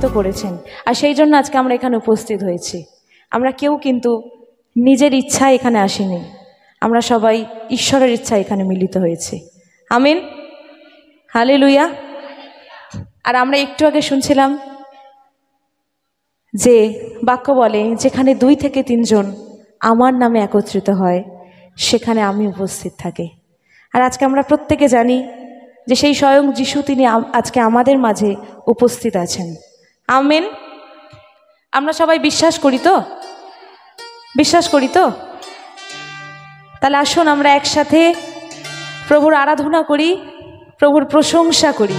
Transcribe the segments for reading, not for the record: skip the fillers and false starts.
প্রভাবিত করেছেন। আর সেই জন্য আজকে আমরা এখানে উপস্থিত হয়েছি। আমরা কেউ কিন্তু নিজের ইচ্ছায় এখানে আসিনি, আমরা সবাই ঈশ্বরের ইচ্ছা এখানে মিলিত হয়েছি। আমিন, হালেলুয়া। আর আমরা একটু আগে শুনছিলাম যে বাক্য বলে, যেখানে 2 থেকে 3 জন আমার নামে একত্রিত হয় সেখানে আমি উপস্থিত থাকি। আর আজকে আমরা প্রত্যেকে জানি যে সেই স্বয়ং যিশু তিনি আজকে আমাদের মাঝে উপস্থিত আছেন। আমেন। আমরা সবাই বিশ্বাস করি তো? বিশ্বাস করি তো? তাহলে আসুন আমরা একসাথে প্রভুর আরাধনা করি, প্রভুর প্রশংসা করি।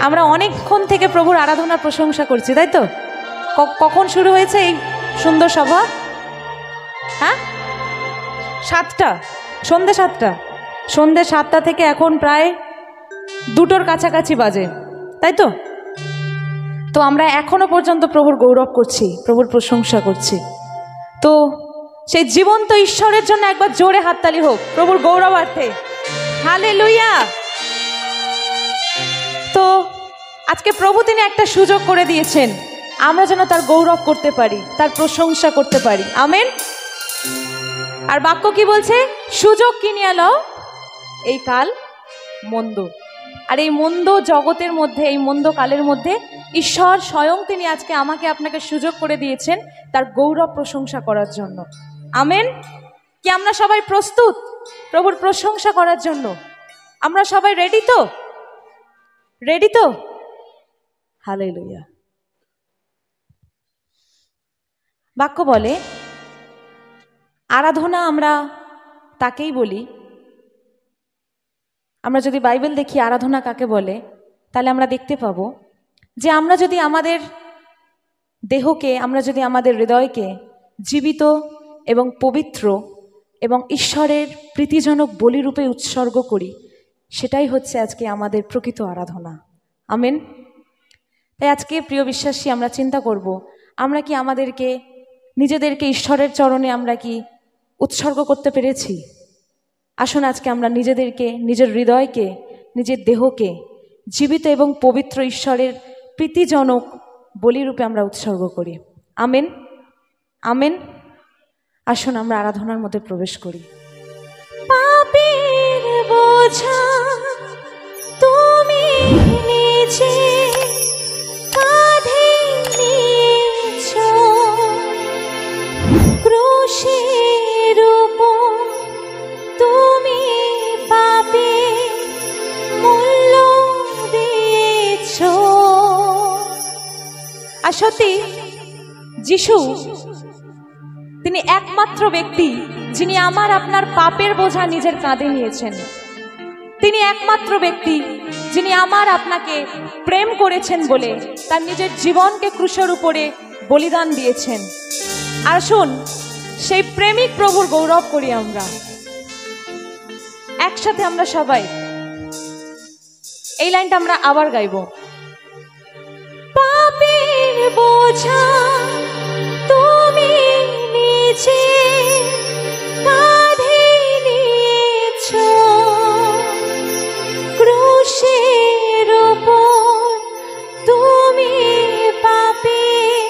আমরা অনেকক্ষণ থেকে প্রভুর আরাধনার প্রশংসা করছি, তাই তো? কখন শুরু হয়েছে এই সুন্দর সভা? হ্যাঁ, 7টা, সন্ধ্যে 7টা। সন্ধ্যে 7টা থেকে এখন প্রায় 2টোর কাছাকাছি বাজে, তাই তো? তো আমরা এখনো পর্যন্ত প্রভুর গৌরব করছি, প্রভুর প্রশংসা করছি। তো সেই জীবন্ত ঈশ্বরের জন্য একবার জোরে হাততালি হোক প্রভুর গৌরবার্থে। হালেলুয়া। তো আজকে প্রভু তিনি একটা সুযোগ করে দিয়েছেন, আমরা যেন তার গৌরব করতে পারি, তার প্রশংসা করতে পারি। আমেন। আর বাক্য কি বলছে? সুযোগ কিনিয়া লও, এই কাল মন্দ। আর এই মন্দ জগতের মধ্যে, এই মন্দ কালের মধ্যে ঈশ্বর স্বয়ং তিনি আজকে আমাকে আপনাকে সুযোগ করে দিয়েছেন তার গৌরব প্রশংসা করার জন্য। আমেন। কি আমরা সবাই প্রস্তুত প্রভুর প্রশংসা করার জন্য? আমরা সবাই রেডি তো? রেডি তো? হালেলুয়া। বাক্য বলে আরাধনা আমরা তাকেই বলি। আমরা যদি বাইবেল দেখি আরাধনা কাকে বলে, তাহলে আমরা দেখতে পাবো যে আমরা যদি আমাদের দেহকে, আমরা যদি আমাদের হৃদয়কে জীবিত এবং পবিত্র এবং ঈশ্বরের প্রীতিজনক বলিরূপে উৎসর্গ করি, সেটাই হচ্ছে আজকে আমাদের প্রকৃত আরাধনা। আমেন। তাই আজকে প্রিয় বিশ্বাসী আমরা চিন্তা করব, আমরা কি আমাদেরকে নিজেদেরকে ঈশ্বরের চরণে আমরা কি উৎসর্গ করতে পেরেছি? আসুন আজকে আমরা নিজেদেরকে, নিজের হৃদয়কে, নিজের দেহকে জীবিত এবং পবিত্র ঈশ্বরের প্রীতিজনক বলিরূপে আমরা উৎসর্গ করি। Amen, amen. আসুন আমরা আরাধনার মধ্যে প্রবেশ করি। পাপের বোঝা তুমি নিজে কাঁধে নিয়েছো, ক্রুশের উপর তুমি পাপের মূল্য দিয়েছো। আর সত্যি যিশু তিনি একমাত্র ব্যক্তি যিনি আমার আপনার পাপের বোঝা নিজের কাঁধে নিয়েছেন। তিনি একমাত্র ব্যক্তি যিনি আমার আপনাকে প্রেম করেছেন বলে তার নিজের জীবনকে ক্রুশের উপরে বলিদান দিয়েছেন। আসুন সেই প্রেমিক প্রভুর গৌরব করি। আমরা একসাথে আমরা সবাই এই লাইনটা আমরা আবার গাইব। পাপের বোঝা তুমি নিজে কাঁধে নিয়েছো, ক্রুশের উপর তুমি পাপের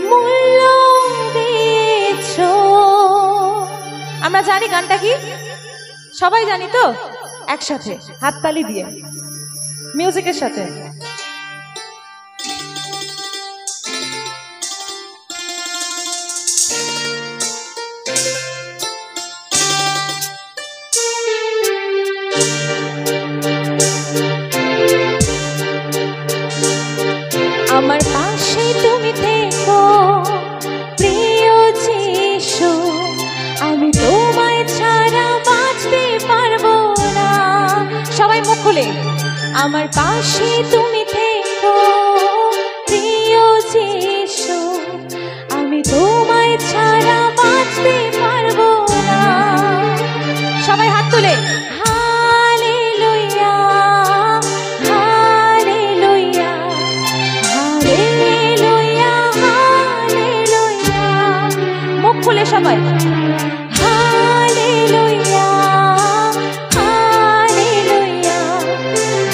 মূল্য দিয়েছো। আমরা জানি গানটা কি? সবাই জানি তো? একসাথে হাততালি দিয়ে মিউজিকের সাথে। আমার পাশে তুমি থেকো প্রিয় যিশু, আমি তোমায় ছাড়া বাঁচতে পারবো না। সবাই মুখ খুলে। আমার পাশে তুমি থেকো প্রিয় যিশু, আমি তোমায় ছাড়া বাঁচতে পারবো না। সবাই হাত তুলে হালেলুয়া, হালেলুয়া, হালেলুয়া, হালেলুয়া। মুখ খুলে সবাই হালেলুয়া, হালেলুয়া,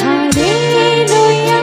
হালেলুয়া,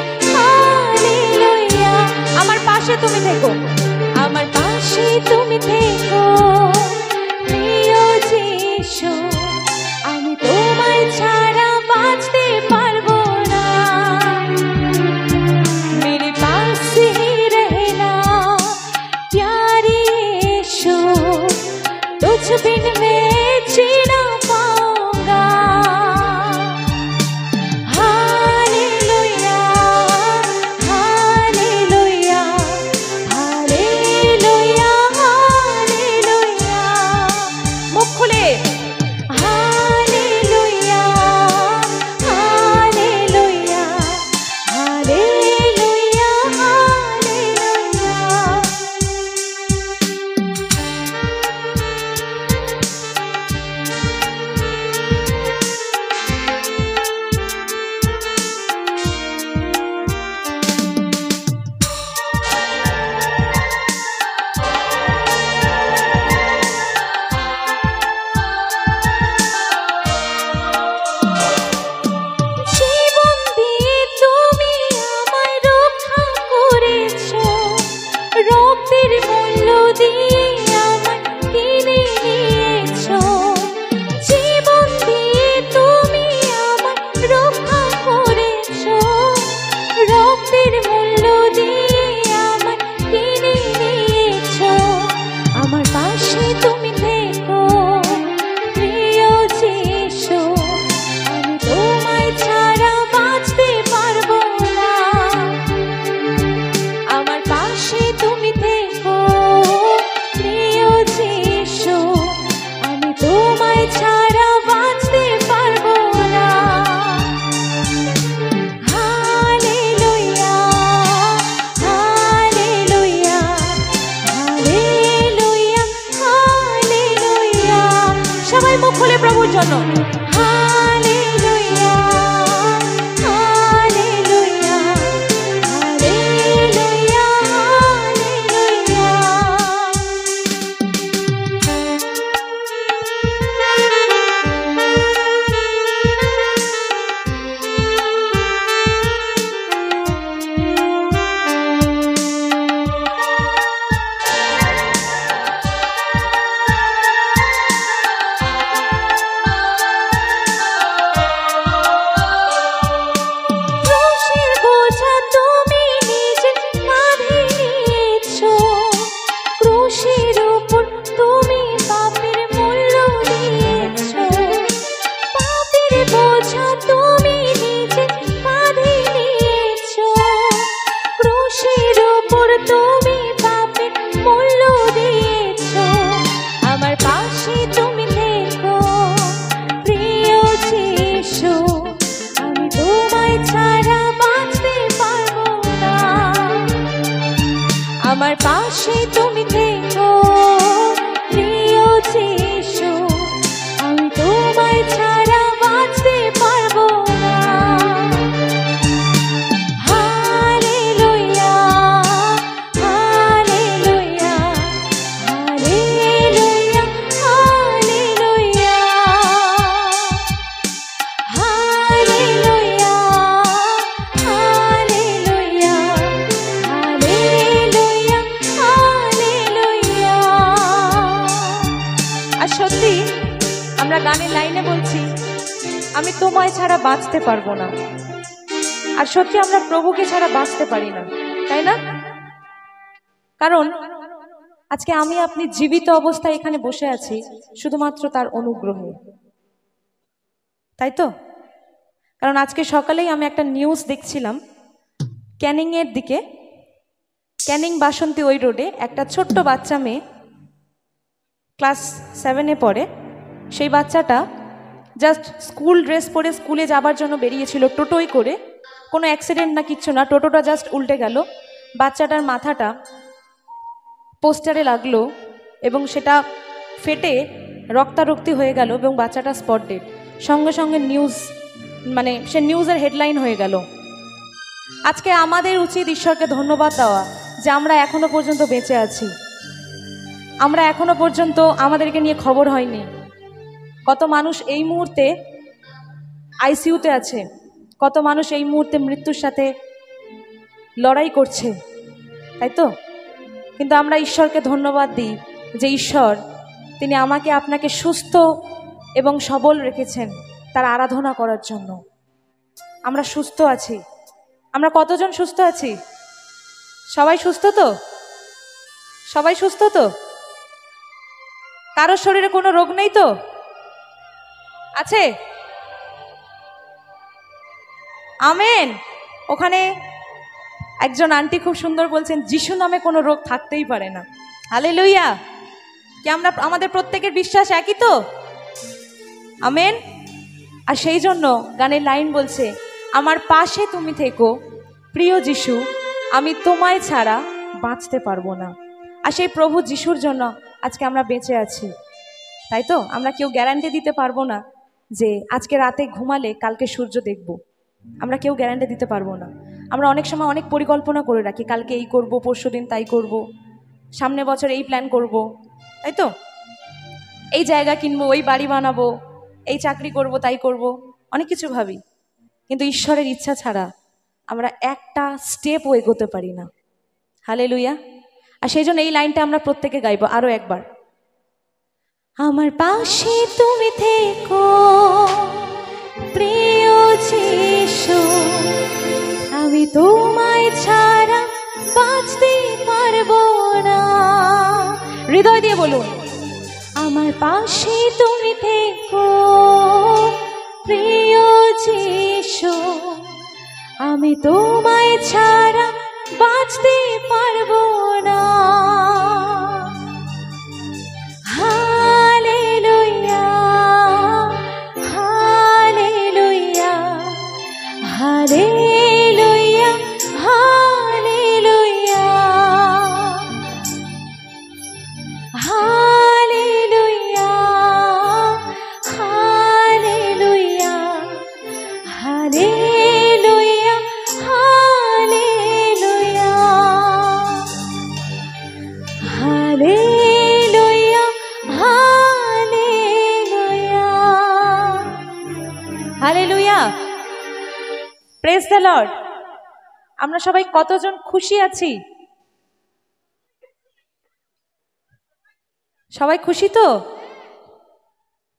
পাশে তুমি থেকো প্রিয় যিশু, আমি তোমায় ছাড়া বাঁচতে পারবো না। Hallelujah hallelujah hallelujah hallelujah hallelujah hallelujah hallelujah hallelujah. আর সত্যি আমরা গানের লাইনে বলছি আমি তোমায় ছাড়া বাঁচতে পারবো না, আর সত্যি আমরা প্রভুকে ছাড়া বাঁচতে পারি না, তাই না? কারণ আজকে আমি আপনি জীবিত অবস্থায় এখানে বসে আছি শুধুমাত্র তার অনুগ্রহে, তাই তো? কারণ আজকে সকালেই আমি একটা নিউজ দেখছিলাম, ক্যানিংয়ের দিকে, ক্যানিং বাসন্তী ওই রোডে একটা ছোট্ট বাচ্চা মেয়ে ক্লাস 7-এ পড়ে। সেই বাচ্চাটা জাস্ট স্কুল ড্রেস পরে স্কুলে যাবার জন্য বেরিয়েছিল টোটোয় করে, কোনো অ্যাক্সিডেন্ট না কিচ্ছু না, টোটোটা জাস্ট উল্টে গেল, বাচ্চাটার মাথাটা পোস্টারে লাগলো এবং সেটা ফেটে রক্তারক্তি হয়ে গেল এবং বাচ্চাটা স্পট ডেড। সঙ্গে সঙ্গে নিউজ, মানে সে নিউজের হেডলাইন হয়ে গেল। আজকে আমাদের উচিত ঈশ্বরকে ধন্যবাদ দেওয়া যে আমরা এখনো পর্যন্ত বেঁচে আছি, আমরা এখনো পর্যন্ত আমাদেরকে নিয়ে খবর হয়নি। কত মানুষ এই মুহূর্তে আইসিইউতে আছে, কত মানুষ এই মুহূর্তে মৃত্যুর সাথে লড়াই করছে, তাই তো? কিন্তু আমরা ঈশ্বরকে ধন্যবাদ দিই যে ঈশ্বর তিনি আমাকে আপনাকে সুস্থ এবং সবল রেখেছেন তার আরাধনা করার জন্য। আমরা সুস্থ আছি। আমরা কতজন সুস্থ আছি? সবাই সুস্থ তো? সবাই সুস্থ তো? কারোর শরীরে কোনো রোগ নেই তো? আছে? আমেন। ওখানে একজন আন্টি খুব সুন্দর বলছেন যিশু নামে কোনো রোগ থাকতেই পারে না। হালেলুয়া। কি আমরা আমাদের প্রত্যেকের বিশ্বাস একই তো? আমেন। আর সেই জন্য গানের লাইন বলছে আমার পাশে তুমি থেকো প্রিয় যিশু, আমি তোমায় ছাড়া বাঁচতে পারবো না। আর সেই প্রভু যিশুর জন্য আজকে আমরা বেঁচে আছি, তাই তো? আমরা কেউ গ্যারান্টি দিতে পারবো না যে আজকে রাতে ঘুমালে কালকে সূর্য দেখব, আমরা কেউ গ্যারান্টি দিতে পারবো না। আমরা অনেক সময় অনেক পরিকল্পনা করে রাখি, কালকে এই করব, পরশুদিন তাই করব, সামনে বছর এই প্ল্যান করব, তাই তো? এই জায়গা কিনবো, ওই বাড়ি বানাবো, এই চাকরি করব, তাই করব, অনেক কিছু ভাবি। কিন্তু ঈশ্বরের ইচ্ছা ছাড়া আমরা একটা স্টেপও এগোতে পারি না। হালেলুয়া। আর সেই জন্য এই লাইনটা আমরা প্রত্যেকে গাইবো আরো একবার। আমার পাশে তুমি থেকো প্রিয় যিশু, আমি তোমায় ছাড়া বাঁচতে পারবো না। হৃদয় দিয়ে বলুন আমার পাশে তুমি থেকো প্রিয় যিশু, আমি তোমায় ছাড়া বাঁচতে পারবো না। Hallelujah hallelujah hallelujah hallelujah hallelujah hallelujah hallelujah hallelujah hallelujah hallelujah hallelujah. Praise the Lord. আমরা সবাই কতজন খুশি আছি? সবাই খুশি তো?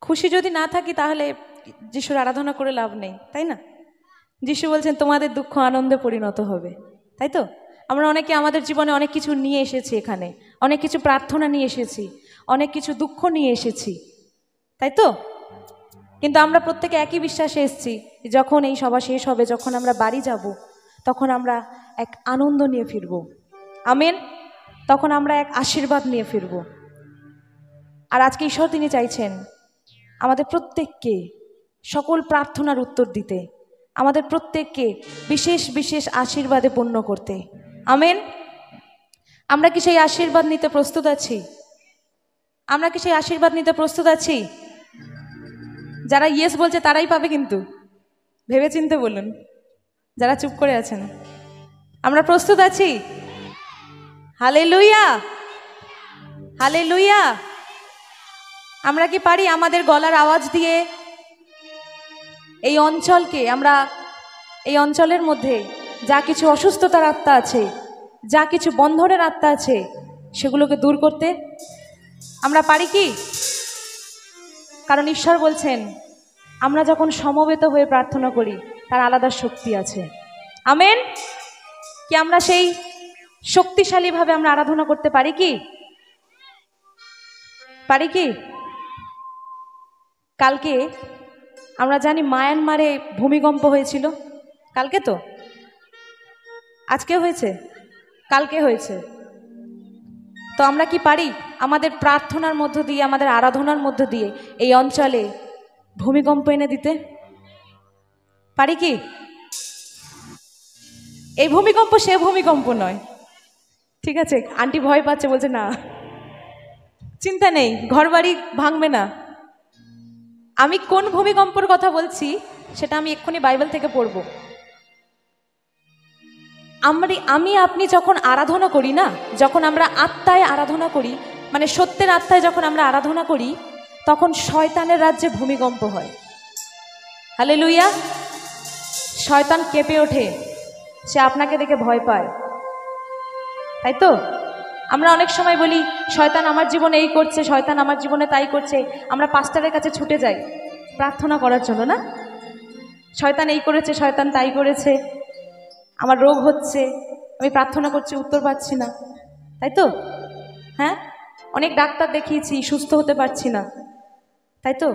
খুশি যদি না থাকি তাহলে যিশুর আরাধনা করে লাভ নেই, তাই না? যিশু বলছেন তোমাদের দুঃখ আনন্দে পরিণত হবে, তাই তো? আমরা অনেকে আমাদের জীবনে অনেক কিছু নিয়ে এসেছি, এখানে অনেক কিছু প্রার্থনা নিয়ে এসেছি, অনেক কিছু দুঃখ নিয়ে এসেছি, তাই তো? কিন্তু আমরা প্রত্যেকে একই বিশ্বাসে এসেছি, যখন এই সভা শেষ হবে, যখন আমরা বাড়ি যাব, তখন আমরা এক আনন্দ নিয়ে ফিরব। আমেন। তখন আমরা এক আশীর্বাদ নিয়ে ফিরব। আর আজকে ঈশ্বর তিনি চাইছেন আমাদের প্রত্যেককে সকল প্রার্থনার উত্তর দিতে, আমাদের প্রত্যেককে বিশেষ বিশেষ আশীর্বাদে পূর্ণ করতে। আমেন। আমরা কি সেই আশীর্বাদ নিতে প্রস্তুত আছি? আমরা কি সেই আশীর্বাদ নিতে প্রস্তুত আছি? যারা ইয়েস বলছে তারাই পাবে, কিন্তু ভেবে চিন্তে বলুন। যারা চুপ করে আছেন, আমরা প্রস্তুত আছি? Hallelujah, hallelujah. আমরা কি পারি আমাদের গলার আওয়াজ দিয়ে এই অঞ্চলকে, আমরা এই অঞ্চলের মধ্যে যা কিছু অসুস্থতার আত্মা আছে, যা কিছু বন্ধনের আত্মা আছে, সেগুলোকে দূর করতে আমরা পারি কি? কারণ ঈশ্বর বলছেন আমরা যখন সমবেত হয়ে প্রার্থনা করি তার আলাদা শক্তি আছে। আমেন। কি আমরা সেই শক্তিশালীভাবে আমরা আরাধনা করতে পারি কি? পারি কি? কালকে আমরা জানি মায়ানমারে ভূমিকম্প হয়েছিল। কালকে তো, আজকে হয়েছে, কালকে হয়েছে। তো আমরা কি পারি আমাদের প্রার্থনার মধ্য দিয়ে, আমাদের আরাধনার মধ্য দিয়ে এই অঞ্চলে ভূমিকম্প এনে দিতে? পারি কি? এই ভূমিকম্প সে ভূমিকম্প নয়, ঠিক আছে? আন্টি ভয় পাচ্ছে, বলছে না চিন্তা নেই, ঘরবাড়ি ভাঙবে না। আমি কোন ভূমিকম্পের কথা বলছি সেটা আমি এক্ষুনি বাইবেল থেকে পড়ব। আমি আপনি যখন আরাধনা করি না, যখন আমরা আত্মায় আরাধনা করি, মানে সত্যের আত্মায় যখন আমরা আরাধনা করি, তখন শয়তানের রাজ্যে ভূমিকম্প হয়। হালেলুয়া। শয়তান কেঁপে ওঠে, সে আপনাকে দেখে ভয় পায়, তাই তো? আমরা অনেক সময় বলি শয়তান আমার জীবনে এই করছে, শয়তান আমার জীবনে তাই করছে। আমরা পাস্টারের কাছে ছুটে যাই প্রার্থনা করার জন্য, না? শয়তান এই করেছে, শয়তান তাই করেছে, আমার রোগ হচ্ছে, আমি প্রার্থনা করছি, উত্তর পাচ্ছি না, তাই তো? হ্যাঁ, অনেক ডাক্তার দেখিয়েছি, সুস্থ হতে পারছি না, তাই তো?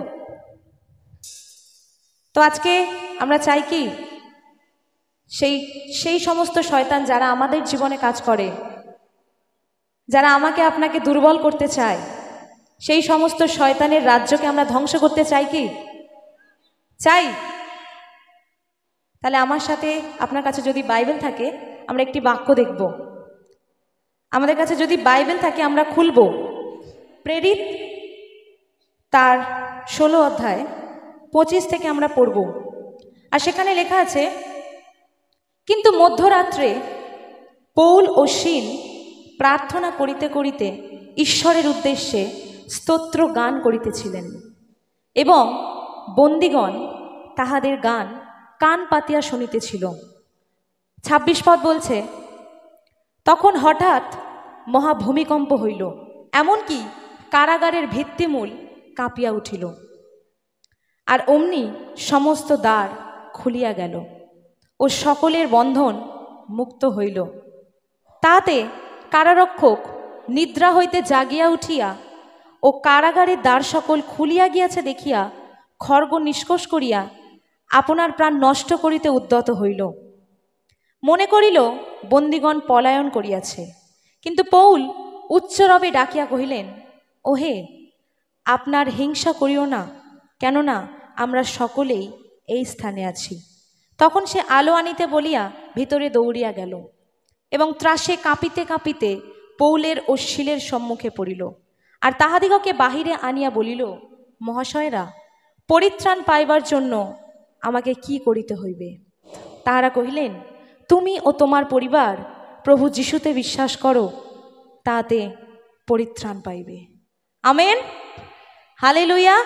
তো আজকে আমরা চাই কি সেই সমস্ত শয়তান যারা আমাদের জীবনে কাজ করে, যারা আমাকে আপনাকে দুর্বল করতে চায়, সেই সমস্ত শয়তানের রাজ্যকে আমরা ধ্বংস করতে চাই কি? চাই। তাহলে আমার সাথে আপনার কাছে যদি বাইবেল থাকে, আমরা একটি বাক্য দেখব। আমাদের কাছে যদি বাইবেল থাকে আমরা খুলব প্রেরিত তার 16 অধ্যায় 25 থেকে আমরা পড়ব। আর সেখানে লেখা আছে, কিন্তু মধ্যরাত্রে পৌল ও শীল প্রার্থনা করিতে করিতে ঈশ্বরের উদ্দেশ্যে স্তোত্র গান করিতেছিলেন, এবং বন্দীগণ তাহাদের গান কান পাতিয়া শুনিতেছিল। 26 পদ বলছে, তখন হঠাৎ মহাভূমিকম্প হইল, এমনকি কারাগারের ভিত্তিমূল কাঁপিয়া উঠিল, আর অমনি সমস্ত দ্বার খুলিয়া গেল ও সকলের বন্ধন মুক্ত হইল। তাতে কারারক্ষক নিদ্রা হইতে জাগিয়া উঠিয়া ও কারাগারের দ্বার সকল খুলিয়া গিয়াছে দেখিয়া খড়গ নিষ্কোষ করিয়া আপনার প্রাণ নষ্ট করিতে উদ্যত হইল, মনে করিল বন্দীগণ পলায়ন করিয়াছে। কিন্তু পৌল উচ্চরবে ডাকিয়া কহিলেন, ওহে, আপনার হিংসা করিও না, কেননা আমরা সকলেই এই স্থানে আছি। তখন সে আলো আনিতে বলিয়া ভিতরে দৌড়িয়া গেল এবং ত্রাসে কাঁপিতে কাঁপিতে পৌলের ও শীলের সম্মুখে পড়িল, আর তাহাদিগকে বাহিরে আনিয়া বলিল, মহাশয়রা, পরিত্রাণ পাইবার জন্য আমাকে কি করিতে হইবে? তাহারা কহিলেন, তুমি ও তোমার পরিবার প্রভু যিশুতে বিশ্বাস করো, তাতে পরিত্রাণ পাইবে। Amen, hallelujah.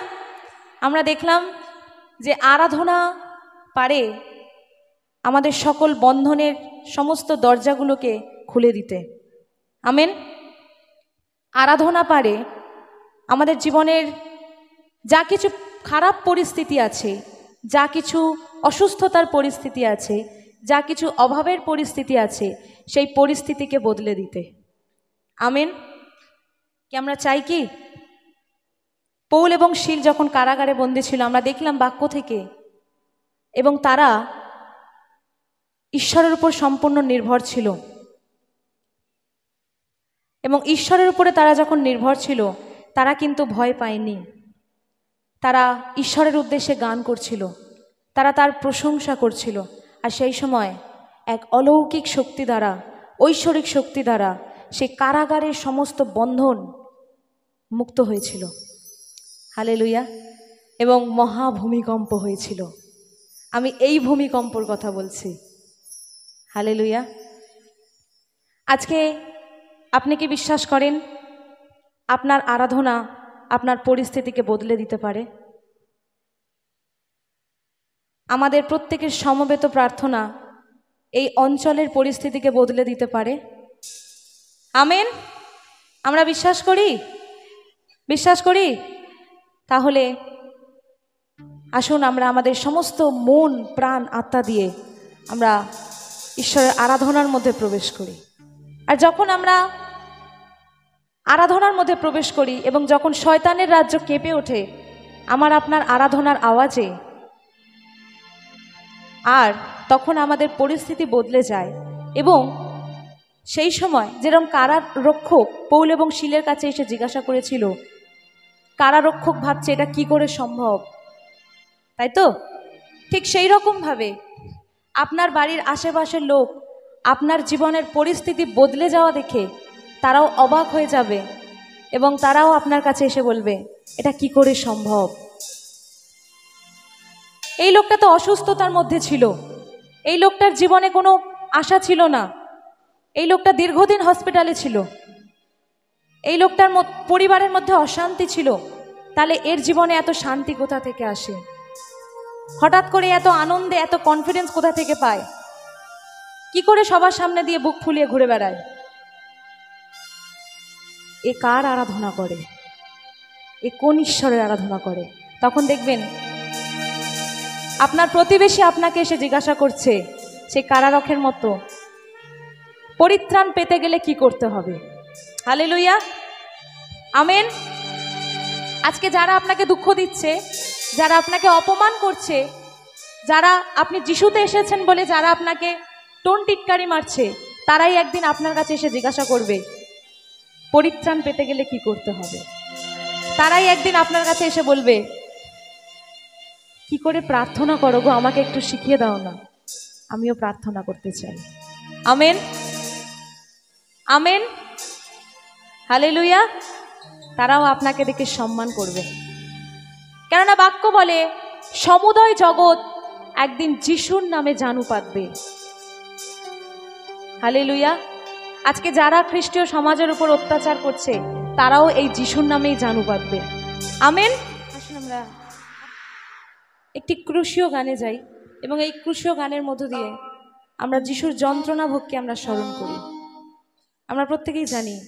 আমরা দেখলাম যে আরাধনা পারে আমাদের সকল বন্ধনের সমস্ত দরজাগুলোকে খুলে দিতে। আমেন। আরাধনা পারে আমাদের জীবনের যা কিছু খারাপ পরিস্থিতি আছে, যা কিছু অসুস্থতার পরিস্থিতি আছে, যা কিছু অভাবের পরিস্থিতি আছে, সেই পরিস্থিতিকে বদলে দিতে। আমেন। কি আমরা চাই কি? পৌল এবং শীল যখন কারাগারে বন্দী ছিল, আমরা দেখলাম বাক্য থেকে, এবং তারা ঈশ্বরের উপর সম্পূর্ণ নির্ভর ছিল, এবং ঈশ্বরের উপরে তারা যখন নির্ভর ছিল তারা কিন্তু ভয় পায়নি। তারা ঈশ্বরের উদ্দেশ্যে গান করছিল, তারা তার প্রশংসা করছিল, আর সেই সময় এক অলৌকিক শক্তি দ্বারা, ঐশ্বরিক শক্তি দ্বারা সেই কারাগারের সমস্ত বন্ধন মুক্ত হয়েছিল। হালেলুয়া। এবং মহাভূমিকম্প হয়েছিল। আমি এই ভূমিকম্পর কথা বলছি। হালেলুয়া। আজকে আপনি কি বিশ্বাস করেন আপনার আরাধনা আপনার পরিস্থিতিকে বদলে দিতে পারে? আমাদের প্রত্যেকের সমবেত প্রার্থনা এই অঞ্চলের পরিস্থিতিকে বদলে দিতে পারে। আমেন। আমরা বিশ্বাস করি। তাহলে আসুন আমরা আমাদের সমস্ত মন প্রাণ আত্মা দিয়ে আমরা ঈশ্বরের আরাধনার মধ্যে প্রবেশ করি। আর যখন আমরা আরাধনার মধ্যে প্রবেশ করি এবং যখন শয়তানের রাজ্য কেঁপে ওঠে আমার আপনার আরাধনার আওয়াজে, আর তখন আমাদের পরিস্থিতি বদলে যায়। এবং সেই সময় যেরকম কারারক্ষক পৌল এবং শিলের কাছে এসে জিজ্ঞাসা করেছিল, কারারক্ষক ভাবছে এটা কি করে সম্ভব, তাই তো? ঠিক সেই রকমভাবে আপনার বাড়ির আশেপাশের লোক আপনার জীবনের পরিস্থিতি বদলে যাওয়া দেখে তারাও অবাক হয়ে যাবে এবং তারাও আপনার কাছে এসে বলবে এটা কি করে সম্ভব। এই লোকটা তো অসুস্থতার মধ্যে ছিল, এই লোকটার জীবনে কোনো আশা ছিল না, এই লোকটা দীর্ঘদিন হসপিটালে ছিল, এই লোকটার পরিবারের মধ্যে অশান্তি ছিল, তাহলে এর জীবনে এত শান্তি কোথা থেকে আসে? হঠাৎ করে এত আনন্দে এত কনফিডেন্স কোথা থেকে পায়? কি করে সবার সামনে দিয়ে বুক ফুলিয়ে ঘুরে বেড়ায়? এ কার আরাধনা করে? এ কোন ঈশ্বরের আরাধনা করে? তখন দেখবেন আপনার প্রতিবেশী আপনাকে এসে জিজ্ঞাসা করছে সে কারারক্ষের মতো, পরিত্রাণ পেতে গেলে কি করতে হবে? হালেলুয়া। আমেন। আজকে যারা আপনাকে দুঃখ দিচ্ছে, যারা আপনাকে অপমান করছে, যারা আপনি যিশুতে এসেছেন বলে যারা আপনাকে টোন টিটকারি মারছে, তারাই একদিন আপনার কাছে এসে জিজ্ঞাসা করবে পরিত্রাণ পেতে গেলে কি করতে হবে। তারাই একদিন আপনার কাছে এসে বলবে কি করে প্রার্থনা করো গো, আমাকে একটু শিখিয়ে দাও না, আমিও প্রার্থনা করতে চাই। আমেন। আমেন। হালেলুয়া। তারাও আপনাকে দেখে সম্মান করবে, কেননা বাক্য বলে সমুদয় জগৎ একদিন যিশুর নামে জানু পাতবে। হালেলুয়া। আজকে যারা খ্রিস্টীয় সমাজের উপর অত্যাচার করছে তারাও এই যিশুর নামেই জানু পাতবে। আমেন। আসুন আমরা একটি ক্রুশীয় গানে যাই এবং এই ক্রুশীয় গানের মধ্য দিয়ে আমরা যিশুর যন্ত্রণা ভোগকে আমরা স্মরণ করি। আমরা প্রত্যেকেই জানি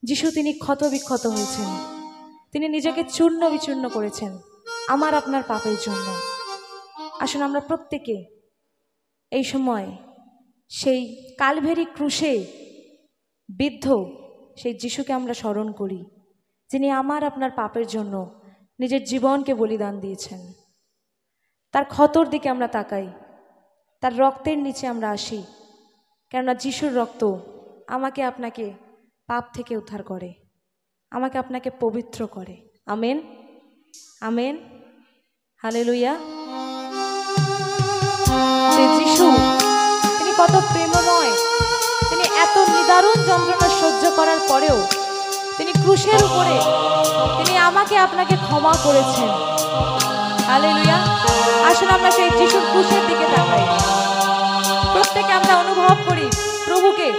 যিশু তিনি ক্ষত বিক্ষত হয়েছেন, তিনি নিজেকে চূর্ণ বিচূর্ণ করেছেন আমার আপনার পাপের জন্য। আসুন আমরা প্রত্যেকে এই সময় সেই কালভেরি ক্রুশে বিদ্ধ সেই যিশুকে আমরা স্মরণ করি, যিনি আমার আপনার পাপের জন্য নিজের জীবনকে বলিদান দিয়েছেন। তার ক্ষতর দিকে আমরা তাকাই, তার রক্তের নিচে আমরা আসি, কেননা যিশুর রক্ত আমাকে আপনাকে পাপ থেকে উদ্ধার করে, আমাকে আপনাকে পবিত্র করে। আমেন। আমেন। হালেলুয়া। যে যিশু তিনি কত প্রেমময়, তিনি এত নিদারুণ যন্ত্রণা সহ্য করার পরেও তিনি ক্রুশের উপরে তিনি আমাকে আপনাকে ক্ষমা করেছেন। হালেলুয়া। আসুন আমরা সেই যিশুর ক্রুশের দিকে তাকাই, প্রত্যেকে আমরা অনুভব করি প্রভুকে।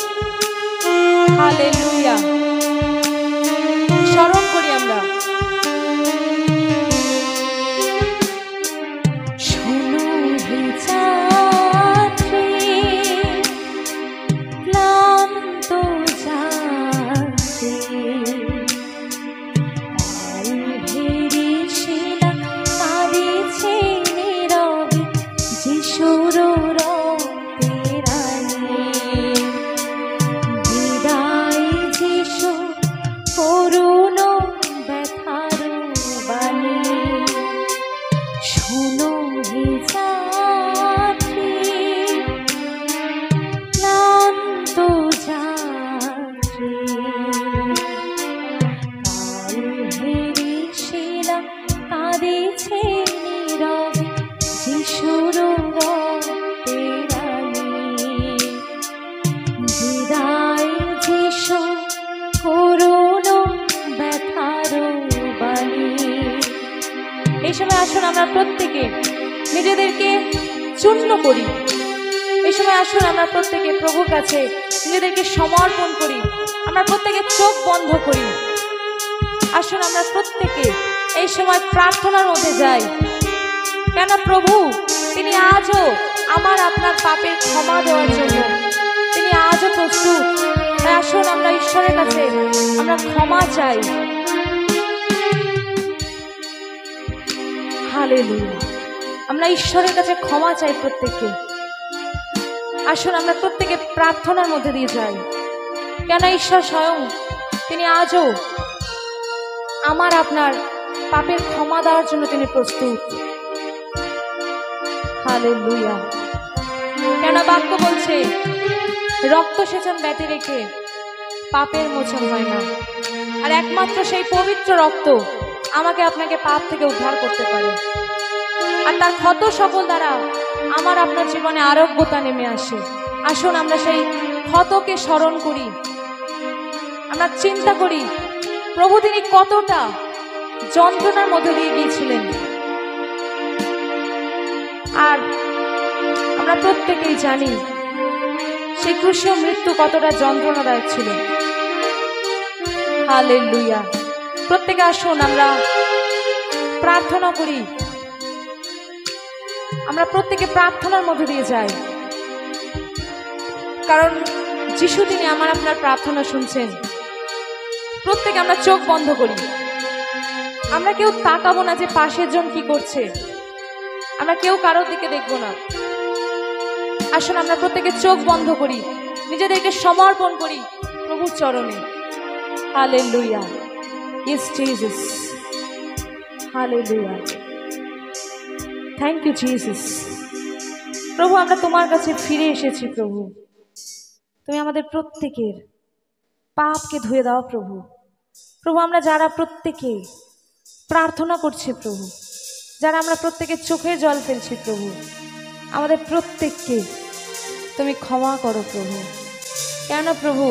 হালেলুয়া। স্মরণ করি আমরা। বিদায় যিশু। নিজেদেরকে চূর্ণ করি। এই সময় আসুন আমরা প্রত্যেকে প্রভুর কাছে নিজেদেরকে সমর্পণ করি, আমরা প্রত্যেকে চোখ বন্ধ করি। আসুন আমরা প্রত্যেকে এই সময় প্রার্থনার মধ্যে যাই, কেন প্রভু তিনি আজও আমার আপনার পাপের ক্ষমা দেওয়ার জন্য তিনি আজও প্রস্তুত। তাই আসুন আমরা ঈশ্বরের কাছে আমরা ক্ষমা চাই। হালেলুয়া, আমরা ঈশ্বরের কাছে ক্ষমা চাই প্রত্যেককে। আসুন আমরা প্রত্যেকে প্রার্থনার মধ্যে দিয়ে যাই, কেন ঈশ্বর স্বয়ং তিনি আজও আমার আপনার পাপের ক্ষমা দেওয়ার জন্য তিনি প্রস্তুত। হালেলুয়া, কেন বাক্য বলছে রক্ত সেচন ব্যতি রেখে পাপের মোচন হয় না, আর একমাত্র সেই পবিত্র রক্ত আমাকে আপনাকে পাপ থেকে উদ্ধার করতে পারে, আর তার ক্ষত সকল দ্বারা আমার আপনার জীবনে আরোগ্যতা নেমে আসে। আসুন আমরা সেই ক্ষতকে স্মরণ করি, আমরা চিন্তা করি প্রভু তিনি কতটা যন্ত্রণার মধ্যে দিয়ে গিয়েছিলেন, আর আমরা প্রত্যেকেই জানি সেই ক্রুশীয় মৃত্যু কতটা যন্ত্রণাদায়ক ছিল। হালেলুয়া, প্রত্যেকে আসুন আমরা প্রার্থনা করি, আমরা প্রত্যেকে প্রার্থনার মধ্যে দিয়ে যাই, কারণ যিশু তিনি আমার আপনার প্রার্থনা শুনছেন। প্রত্যেকে আমরা চোখ বন্ধ করি, আমরা কেউ তাকাবো না যে পাশের জন কি করছে, আমরা কেউ কারোর দিকে দেখবো না। আসুন আমরা প্রত্যেকে চোখ বন্ধ করি, নিজেদেরকে সমর্পণ করি প্রভুর চরণে। Hallelujah, yes Jesus, hallelujah, thank you Jesus. প্রভু আমরা তোমার কাছে ফিরে এসেছি প্রভু, তুমি আমাদের প্রত্যেকের পাপকে ধুয়ে দাও প্রভু। প্রভু আমরা যারা প্রত্যেকে প্রার্থনা করছি প্রভু, যারা আমরা প্রত্যেকে চোখের জল ফেলছি প্রভু, আমাদের প্রত্যেককে তুমি ক্ষমা করো প্রভু, কেন প্রভু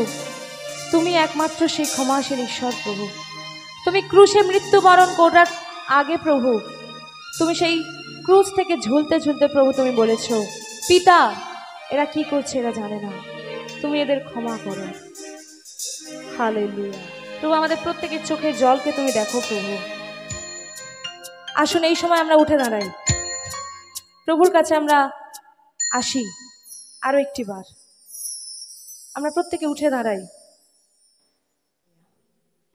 তুমি একমাত্র সেই ক্ষমাশীল ঈশ্বর প্রভু। তুমি ক্রুশে মৃত্যুবরণ করার আগে প্রভু তুমি সেই ক্রুশ থেকে ঝুলতে ঝুলতে প্রভু তুমি বলেছ, পিতা এরা কি করছে এরা জানে না, তুমি এদের ক্ষমা করো। হালেলুয়া, প্রভু আমাদের প্রত্যেকের চোখের জলকে তুমি দেখো প্রভু। আসুন এই সময় আমরা উঠে দাঁড়াই, প্রভুর কাছে আমরা আসি আরো একটি বার, আমরা প্রত্যেকে উঠে দাঁড়াই।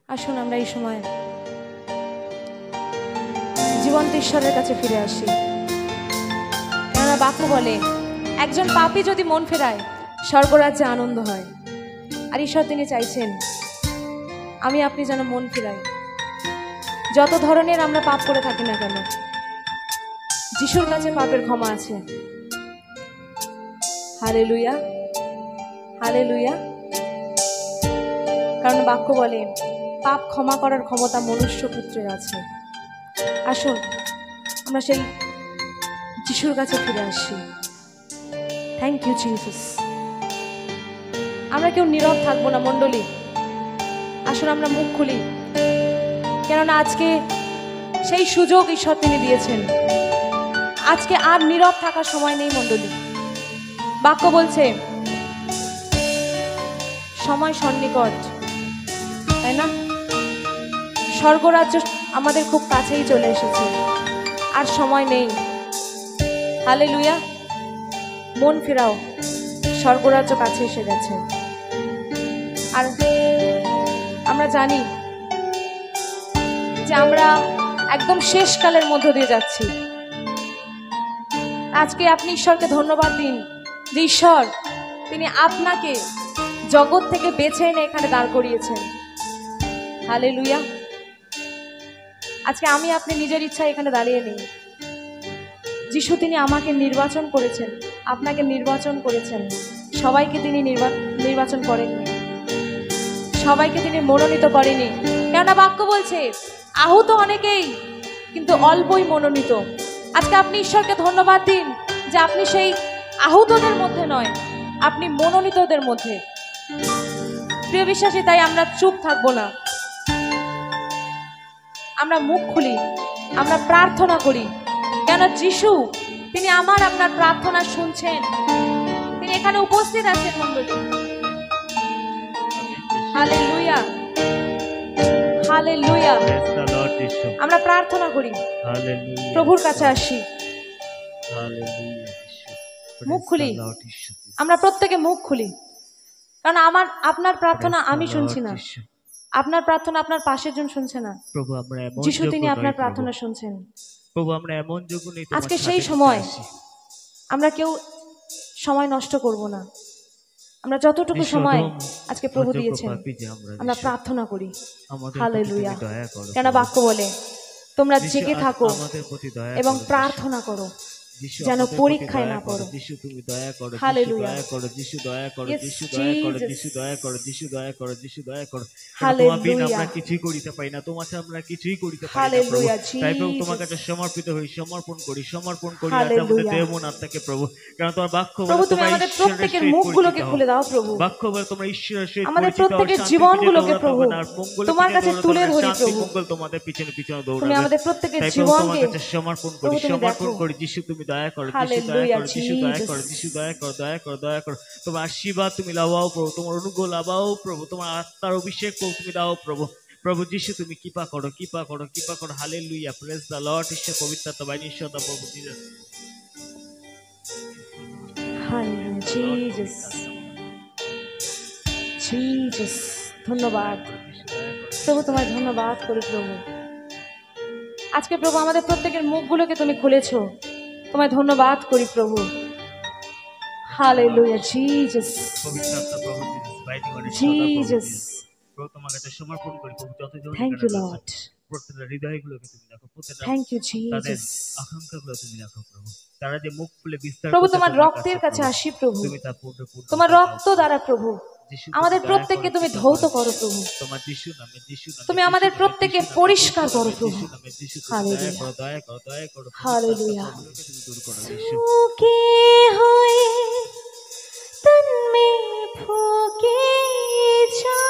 আসুন আমরা এই সময় জীবন্ত ঈশ্বরের কাছে ফিরে আসি। কেননা বাক্য বলে একজন পাপী যদি মন ফেরায় স্বর্গরাজ্যে আনন্দ হয়, আর ঈশ্বর তিনি চাইছেন আমি আপনি যেন মন ফিরাই। যত ধরনের আমরা পাপ করে থাকি না কেন, যিশুর কাছে পাপের ক্ষমা আছে। হালেলুয়া, হালেলুয়া, কারণ বাক্য বলে পাপ ক্ষমা করার ক্ষমতা মনুষ্য পুত্রের আছে। আসুন আমরা সেই যিশুর কাছে ফিরে আসি। Thank you Jesus. আমরা কেউ নীরব থাকবো না মণ্ডলী, আসুন আমরা মুখ খুলি, কেননা আজকে সেই সুযোগ ঈশ্বর তিনি দিয়েছেন। আজকে আর নীরব থাকার সময় নেই মণ্ডলী। বাক্য বলছে সময় সন্নিকট, তাই না? স্বর্গরাজ্য আমাদের খুব কাছেই চলে এসেছে, আর সময় নেই। হালেলুয়া, মন ফেরাও, স্বর্গরাজ্য কাছে এসে গেছে। আর আমরা জানি যে আমরা একদম শেষকালের মধ্য দিয়ে যাচ্ছি। আজকে আপনি ঈশ্বরকে ধন্যবাদ দিন যে ঈশ্বর তিনি আপনাকে জগৎ থেকে বেছে এনে এখানে দাঁড় করিয়েছেন। হালেলুয়া, আজকে আমি আপনি নিজের ইচ্ছায় এখানে দাঁড়িয়ে নেই। যিশু তিনি আমাকে নির্বাচন করেছেন, আপনাকে নির্বাচন করেছেন। সবাইকে তিনি নির্বাচন করেননি, সবাইকে তিনি মনোনীত করেনি। কেননা বাক্য বলছে আহুত অনেকেই কিন্তু অল্পই মনোনীত। আজকে আপনি ঈশ্বরকে ধন্যবাদ দিন যে আপনি সেই আহুতদের মধ্যে নয়, আপনি মনোনীতদের মধ্যে। প্রিয় বিশ্বাসী, তাই আমরা চুপ থাকবো না, আমরা মুখ খুলি, আমরা প্রার্থনা করি। কেন যিশু তিনি আমার আপনার প্রার্থনা শুনছেন, তিনি এখানে উপস্থিত আছেন মণ্ডলী। Hallelujah, hallelujah. আমরা প্রার্থনা করি, প্রভুর কাছে আসি, মুখ খুলি, আমরা প্রত্যেকে মুখ খুলি। কারণ আপনার প্রার্থনা আমি শুনছি না, আপনার প্রার্থনা আপনার পাশের জন শুনছে না। প্রভু আমরা এমন যিশু তিনি আপনার প্রার্থনা শুনছেন। প্রভু আমরা এমন যোগ্য নই, আজকে সেই সময় আমরা কেউ সময় নষ্ট করব না। আমরা যতটুকু সময় আজকে প্রভু দিয়েছেন আমরা প্রার্থনা করি। হালেলুয়া। কেন বাক্য বলে তোমরা জেগে থাকো এবং প্রার্থনা করো যেন পরীক্ষায় না পড়ো। যিশু তুমি দয়া করো, হালেলুয়া। দয়া করো, যিশু দয়া করো, যিশু দয়া করো, যিশু দয়া করো, যিশু দয়া করো, যিশু দয়া করো। হালেলুয়া। আমরা কিছুই করিতে পারি না, তোমার সাথে আমরা কিছুই করিতে পারি না। হালেলুয়া। তাই প্রভু তোমার কাছে সমর্পিত হই, সমর্পণ করি আজ আমাদের দেহ মন আত্মাকে প্রভু। কারণ তোমার বাক্য বলে প্রভু তুমি আমাদের প্রত্যেকের মুখগুলোকে খুলে দাও প্রভু। বাক্য বলে তোমরা ঈশ্বরের সহিত আমাদের পরিচিত হও, প্রত্যেকের শান্তি জীবনগুলোকে খুঁজে প্রভু পাবে না, আর মঙ্গল তোমার কাছে তুলে ধরি শান্তি প্রভু। মঙ্গল তোমাদের পিছনে পিছনে দৌড়াবে। তুমি আমাদের প্রত্যেকের তাই প্রভু তোমার জীবনকে কাছে সমর্পণ করি, প্রভু তুমি সমর্পণ দেখো। করি। যিশু তুমি দয়া করো, যিশু দয়া হালেলুয়া, করো, যিশু দয়া জিসাস। করো, যিশু দয়া করো, দয়া করো, দয়া করো। তোমার আশীর্বাদ তুমি লাভাও প্রভু, তোমার অনুগ্রহ লাভাও প্রভু, তোমার আত্মার অভিষেক প্রভু তুমি দাও প্রভু। প্রভু যিশু তুমি কৃপা করো, কৃপা করো, কৃপা করো। Hallelujah, praise the Lord. ঈশ্বর পবিত্র আত্মা বাইরে ঈশ্বর দা প্রভু জিসাস। Hallelujah, Jesus, Jesus. ধন্যবাদ প্রভু, তোমায় ধন্যবাদ করি প্রভু। আজকে প্রভু আমাদের প্রত্যেকের মুখগুলোকে তুমি খুলেছো, তোমায় ধন্যবাদ করি প্রভু। হালেলুয়া, জিসাস, পবিত্র আত্মা প্রভু জিসাস বাইরে ঈশ্বর দা জিসাস। প্রভু তোমার কাছে সমর্পণ করি প্রভু। যতজন থ্যাংক ইউ লর্ড, প্রত্যেকটা হৃদয়গুলোকে তুমি দেখো, প্রত্যেকটা থ্যাংক ইউ তাদের জিসাস। আকাঙ্ক্ষাগুলো তুমি দেখো প্রভু। তারা যে মুখ খুলে বিস্তার প্রভু করছে তোমার তোমার রক্তের কাছে প্রভু, আসি প্রভু। তুমি তা পূর্ণ তোমার রক্ত দ্বারা প্রভু যিশু আমাদের তুমি দয়া প্রত্যেককে করো, তুমি কৃপা ধৌত করো। করো প্রভু। তোমার যিশু নামে, যিশু নামে, তুমি যিশু আমাদের নামে, প্রত্যেককে যিশু নামে, পরিষ্কার যিশু করো নামে, প্রভু। যিশু নামে, যিশু তুমি দয়া হালেলুয়া, করো, দয়া করো, দয়া করো। হালেলুয়া। প্রভুকে তুমি দূর করো যিশু। फूके हुए तन में फूके जा,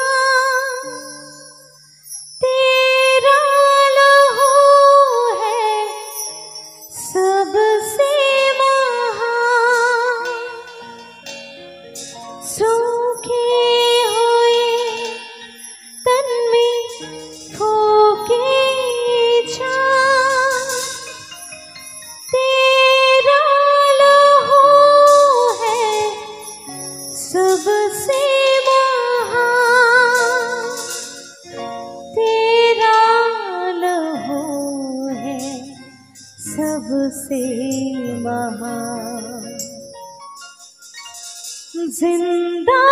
तेरा लहू है सबसे महान। सूखे हुए तन में फूके जा, तेरा लहू है सबसे महान। तेरा लहू है सबसे महान। जिंदा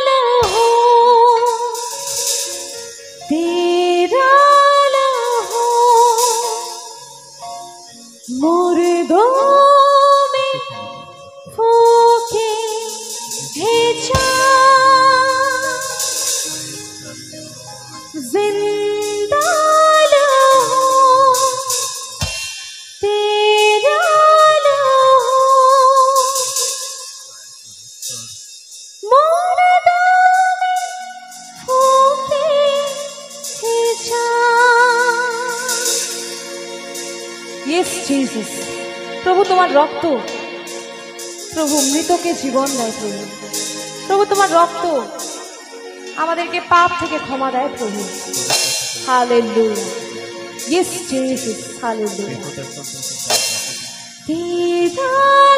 लहू तेरा लहू मुर्दों में फूके भेजा, जिंदा लहू तेरा लहू मुर्दों में फूके भेजा। Yes Jesus. প্রভু তোমার রক্ত প্রভু মৃতকে জীবন দেয় প্রভু। প্রভু তোমার রক্ত আমাদেরকে পাপ থেকে ক্ষমা দেয় প্রভু। Hallelujah, yes Jesus, hallelujah. তেরা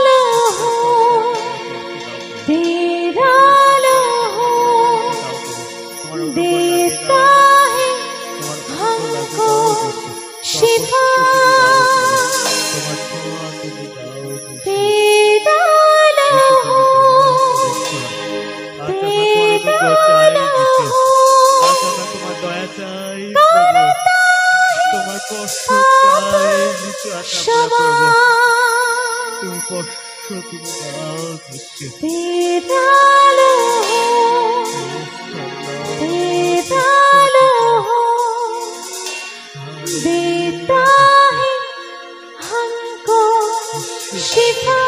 লহু, তেরা লহু देता है हमको शिफा। तेरा लहू, तेरा लहू তোমার দয়া চাই প্রভু, তোমার কষ্ট চাই যিশু। क्षमा। তুমি কষ্ট তুমি দাও যিশু। तेरा लहू, तेरा लहू देता है हमको शिफा।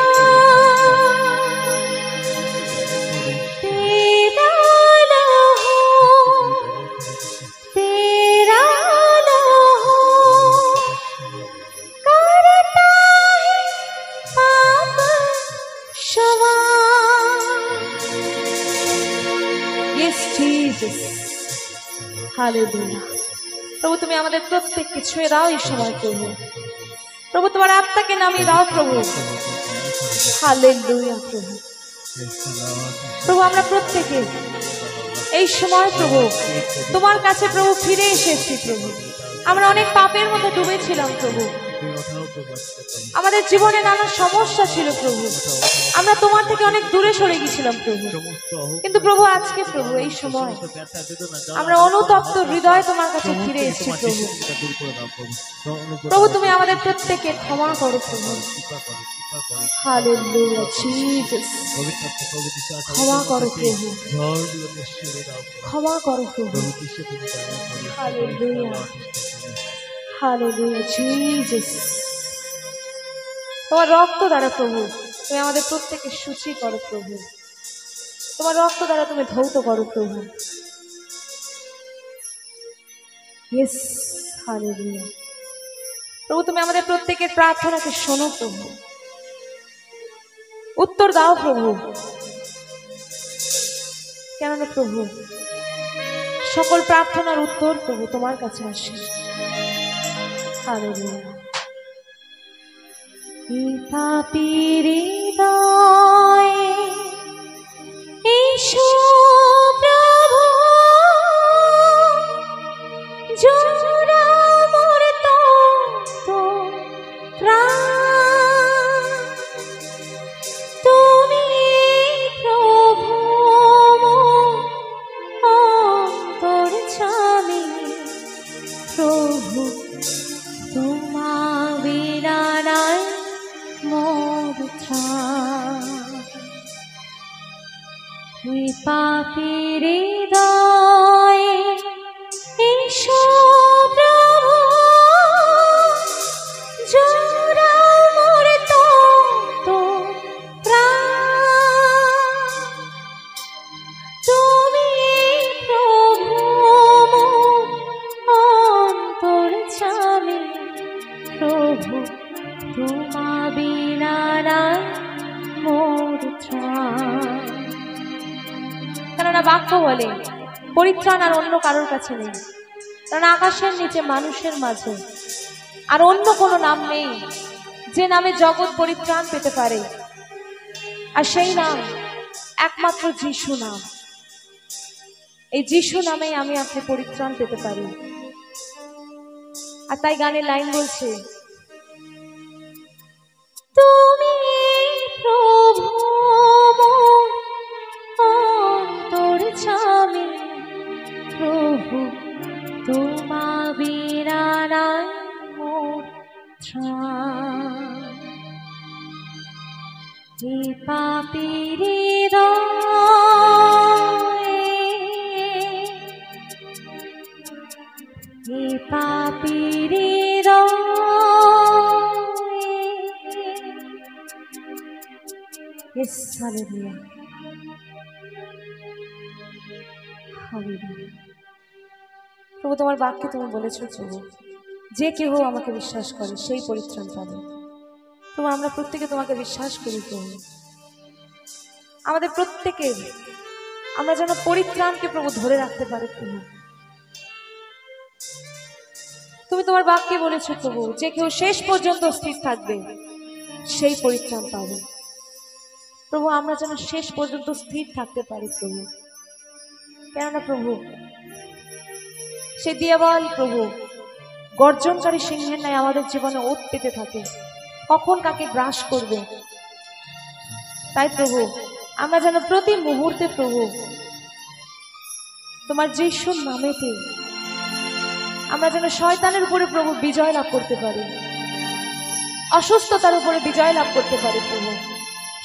तेरा लहू, तेरा लहू करता है Yes, Jesus. Hallelujah. প্রভু তুমি আমাদের প্রত্যেককে ছুঁয়ে দাও এই সময় প্রভু। প্রভু তোমার আত্মাকে নামিয়ে দাও প্রভু। হালেলুয়া প্রভু। প্রভু আমরা প্রত্যেকে এই সময় প্রভু তোমার কাছে প্রভু ফিরে এসেছি প্রভু। আমরা অনেক পাপের মধ্যে ডুবেছিলাম প্রভু। আমাদের জীবনে নানা সমস্যা ছিল প্রভু। আমরা তোমার থেকে অনেক দূরে সরে গেছিলাম প্রভু। কিন্তু প্রভু আজকে প্রভু এই সময় আমরা অনুতপ্ত হৃদয় তোমার কাছে ফিরে এসেছি প্রভু। প্রভু তুমি আমাদের প্রত্যেকে ক্ষমা করো প্রভু। Hallelujah Jesus. ক্ষমা করো প্রভু। ক্ষমা করো প্রভু। Hallelujah hallelujah Jesus. তোমার রক্ত দ্বারা প্রভু তুমি আমাদের প্রত্যেকে শুচি করো প্রভু। তোমার রক্ত দ্বারা তুমি ধৌত করো প্রভু। Yes hallelujah. প্রভু তুমি আমাদের প্রত্যেকের প্রার্থনাকে শোনো প্রভু। উত্তর দাও প্রভু। কেননা প্রভু সকল প্রার্থনার উত্তর প্রভু তোমার কাছে আসে। হালেলুয়া। পাপীর হৃদয়ে এসো প্রভু, জোড়া মোর তপ্ত প্রাণ। তুমি প্রভু অন্তর্যামী, প্রভু তোমা বিনা নাই মোর ত্রাণ। পাপীর হৃদয়ে এসো প্রভু, জোড়াও মোর তপ্ত প্রাণ। তুমি প্রভু অন্তর্যামী, প্রভু তোমা বিনা নাই মোর ত্রাণ। কেননা বাক্য বলে পরিত্রাণ আর অন্য কারোর কাছে নেই। কারণ আকাশের নিচে মানুষের মাঝে আর অন্য কোনো নাম নেই যে নামে জগৎ পরিত্রাণ পেতে পারে। আর সেই নাম একমাত্র যিশু নাম। এই যিশু নামেই আমি আপনি পরিত্রাণ পেতে পারি। আর তাই গানের লাইন বলছে, তুমি প্রভু অন্তর্যামী, প্রভু তোমা বিনা নাই মোর ত্রাণ। এই পাপীর হৃদয়ে, এই পাপীর হৃদয়ে। Yes, hallelujah. Hallelujah. প্রভু তোমার বাক্যে তুমি বলেছো প্রভু, যে কেহ আমাকে বিশ্বাস করে সেই পরিত্রাণ পাবে। প্রভু আমরা প্রত্যেকে তোমাকে বিশ্বাস করি প্রভু। আমাদের প্রত্যেকের আমরা যেন পরিত্রাণকে প্রভু ধরে রাখতে পারি প্রভু। তুমি তোমার বাক্যে বলেছো প্রভু, যে কেউ শেষ পর্যন্ত স্থির থাকবে সেই পরিত্রাণ পাবে। প্রভু আমরা যেন শেষ পর্যন্ত স্থির থাকতে পারি প্রভু। কেননা প্রভু সে দিয়াবাল প্রভু গর্জনকারী সিংহের ন্যায় আমাদের জীবনে ওত পেতে থাকে, কখন কাকে গ্রাস করবে। তাই প্রভু আমরা যেন প্রতি মুহূর্তে প্রভু তোমার যিশুর নামেতে আমরা যেন শয়তানের উপরে প্রভু বিজয় লাভ করতে পারি, অসুস্থতার উপরে বিজয় লাভ করতে পারি প্রভু,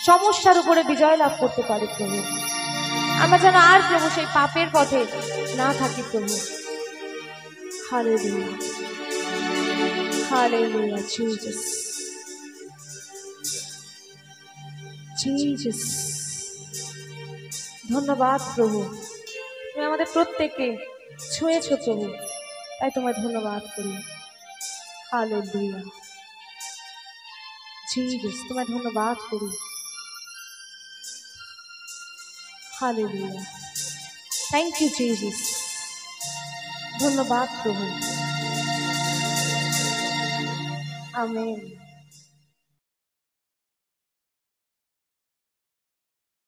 সমস্যার উপরে বিজয় লাভ করতে পারি প্রভু। আমরা যেন আর প্রভু সেই পাপের পথে না থাকি প্রভু। Hallelujah hallelujah Jesus Jesus. ধন্যবাদ প্রভু, তুমি আমাদের প্রত্যেককে ছুঁয়েছো প্রভু, তাই তোমায় ধন্যবাদ করি। হালেলুয়া জিসাস, তোমায় ধন্যবাদ করি। হালেলুয়া। Thank you Jesus. ধন্যবাদ প্রভু। আমেন।